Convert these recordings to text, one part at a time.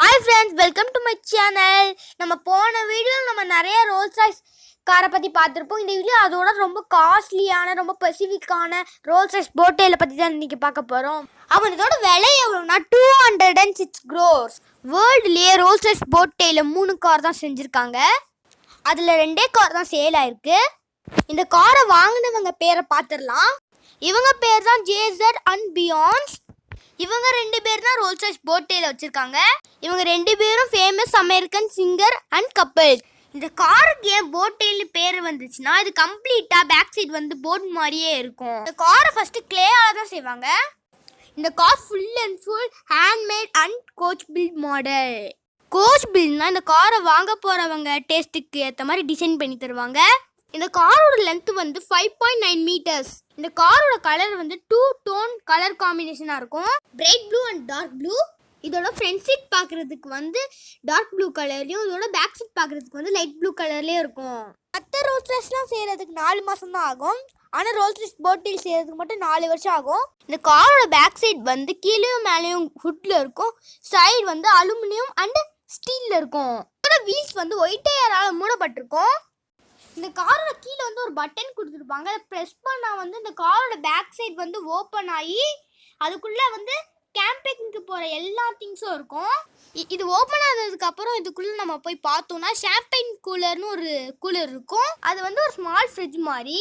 Hi friends, welcome to my channel. நம்ம போன வீடியோல நம்ம நிறைய ரோல்ஸ் ராய்ஸ் காரை பத்தி பார்த்திருப்போம். இந்த வீடியோ அதோட ரொம்ப காஸ்ட்லியான ரொம்ப ஸ்பெசிஃபிக்கான ரோல்ஸ் ராய்ஸ் போட்டேல பத்தி தான் இன்னைக்கு பார்க்க போறோம். அவனோட விலை எவ்வளவுனா 206 crores. வேர்ல்ட்லயே ரோல்ஸ் ராய்ஸ் போட்டேல 3 கார் தான் செஞ்சிருக்காங்க. அதுல 2 கார் தான் சேல் ஆயிருக்கு. இந்த காரை வாங்குனவங்க பேரை பார்த்துடலாம். இவங்க பேர் தான் ஜேசட் அண்ட் பியான்ஸ். இவங்க 2 பேர் தான் ரோல்ஸ் ராய்ஸ் போட்டேல வச்சிருக்காங்க. இவங்க 2 பேரும் ஃபேமஸ் அமெரிக்கன் சிங்கர் அண்ட் கப்பல். இந்த காருக்கு ஏன் போட்டேல்னு பேர் வந்துச்சுன்னா இது கம்ப்ளீட்டா பேக் சைடு வந்து போட் மாதிரியே இருக்கும். இந்த காரை ஃபர்ஸ்ட் கிளேயால தான் செய்வாங்க. இந்த car full and full handmade and coach built model. Coach பில்ட்னா இந்த காரை வாங்க போறவங்க டேஸ்ட்டுக்கு ஏற்ற மாதிரி டிசைன் பண்ணி தருவாங்க. இந்த காரோட லென்த் வந்து 5.9 meters. இந்த காரோட கலர் வந்து 2 டோன் கலர் காம்பினேஷனாக இருக்கும். Bright blue and dark blue. இதோட ஃப்ரண்ட் சீட் பார்க்குறதுக்கு வந்து டார்க் ப்ளூ கலர்லையும் இதோட பேக் சீட் பார்க்குறதுக்கு வந்து லைட் ப்ளூ கலர்லேயும் இருக்கும். மற்ற ரோல்ஸ் ராய்ஸ்லாம் செய்கிறதுக்கு 4 மாதம் தான் ஆகும். ஆனால் ரோல்ஸ் ராய்ஸ் போட்டேல் செய்கிறதுக்கு மட்டும் 4 வருஷம் ஆகும். இந்த காரோட பேக் சைட் வந்து கீழேயும் மேலேயும் ஹுட்டில் இருக்கும். சைடு வந்து அலுமினியம் அண்ட் ஸ்டீலில் இருக்கும். இதோட வீல்ஸ் வந்து ஒயிட் டயரால் மூடப்பட்டிருக்கும். இந்த காரோட கீழே வந்து ஒரு பட்டன் கொடுத்துருப்பாங்க. அதை ப்ரெஸ் பண்ணால் வந்து இந்த காரோட பேக் சைட் வந்து ஓப்பன் ஆகி அதுக்குள்ளே வந்து கேம்பிங்க்கு போகிற எல்லா திங்ஸும் இருக்கும். இது ஓப்பன் ஆனதுக்கப்புறம் இதுக்குள்ளே நம்ம போய் பார்த்தோம்னா ஷாம்பைன் கூலர்னு ஒரு கூலர் இருக்கும். அது வந்து ஒரு ஸ்மால் ஃப்ரிட்ஜ் மாதிரி.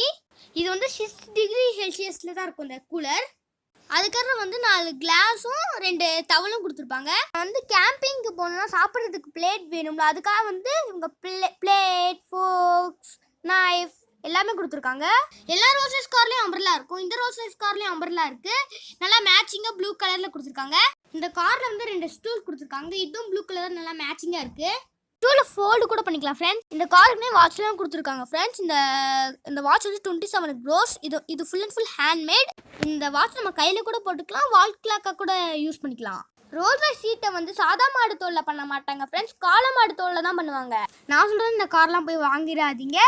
இது வந்து 6 degree Celsius தான் இருக்கும் இந்த கூலர். அதுக்கப்புறம் வந்து 4 கிளாஸும் 2 தவளும் கொடுத்துருப்பாங்க. வந்து கேம்பிங்க்கு போனோம்னா சாப்பிட்றதுக்கு பிளேட் வேணும்ல, அதுக்காக வந்து இவங்க பிளேட் ஃபோர்க்ஸ் நைஃப் எல்லாமே கொடுத்துருக்காங்க. எல்லா ரோல்ஸ் ராய்ஸ் கார்லேயும் அம்பர்லா இருக்கும். இந்த ரோல்ஸ் ராய்ஸ் கார்லேயும் அம்பர்லா இருக்கு. நல்லா மேட்சிங்காக ப்ளூ கலரில் கொடுத்துருக்காங்க. இந்த காரில் வந்து 2 ஸ்டூல் கொடுத்துருக்காங்க. இதுவும் ப்ளூ கலர் நல்லா மேட்சிங்காக இருக்கு. ஸ்டூலை ஃபோல்டு கூட பண்ணிக்கலாம் ஃப்ரெண்ட்ஸ். இந்த காருக்குமே வாட்ச்லாம் கொடுத்துருக்காங்க ஃப்ரெண்ட்ஸ். இந்த வாட்ச் வந்து 27 crores. இது ஃபுல் அண்ட் ஃபுல் ஹேண்ட்மேட். இந்த வாட்ச் நம்ம கையில் கூட போட்டுக்கலாம், வால் கிளாக்காக கூட யூஸ் பண்ணிக்கலாம். ரோல்ஸ் ராய்ஸ் சீட்டை வந்து சாதா மாடு தோலில் பண்ண மாட்டாங்க ஃப்ரெண்ட்ஸ், காளை மாடு தோலில் தான் பண்ணுவாங்க. நான் சொல்கிறது இந்த கார்லாம் போய் வாங்கிடாதீங்க.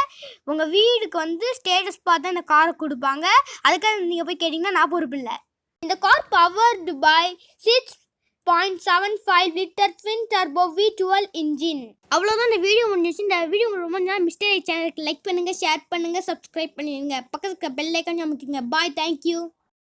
உங்கள் வீடுக்கு வந்து ஸ்டேட்டஸ் பார்த்து இந்த காரை கொடுப்பாங்க. அதுக்காக நீங்கள் போய் கேட்டிங்கன்னா நான் பொறுப்பு இல்லை. இந்த car powered by 6.75 liter twin turbo V12 engine. அவ்வளோதான் இந்த வீடியோ முடிஞ்சிச்சு. இந்த வீடியோ ரொம்ப நேரம் மிஸ்டேக் சேனலுக்கு லைக் பண்ணுங்கள், ஷேர் பண்ணுங்கள், சப்ஸ்கிரைப் பண்ணிடுங்க. பக்கத்துக்கு பெல் ஐக்கான் அமைக்குங்க. பாய், தேங்க்யூ.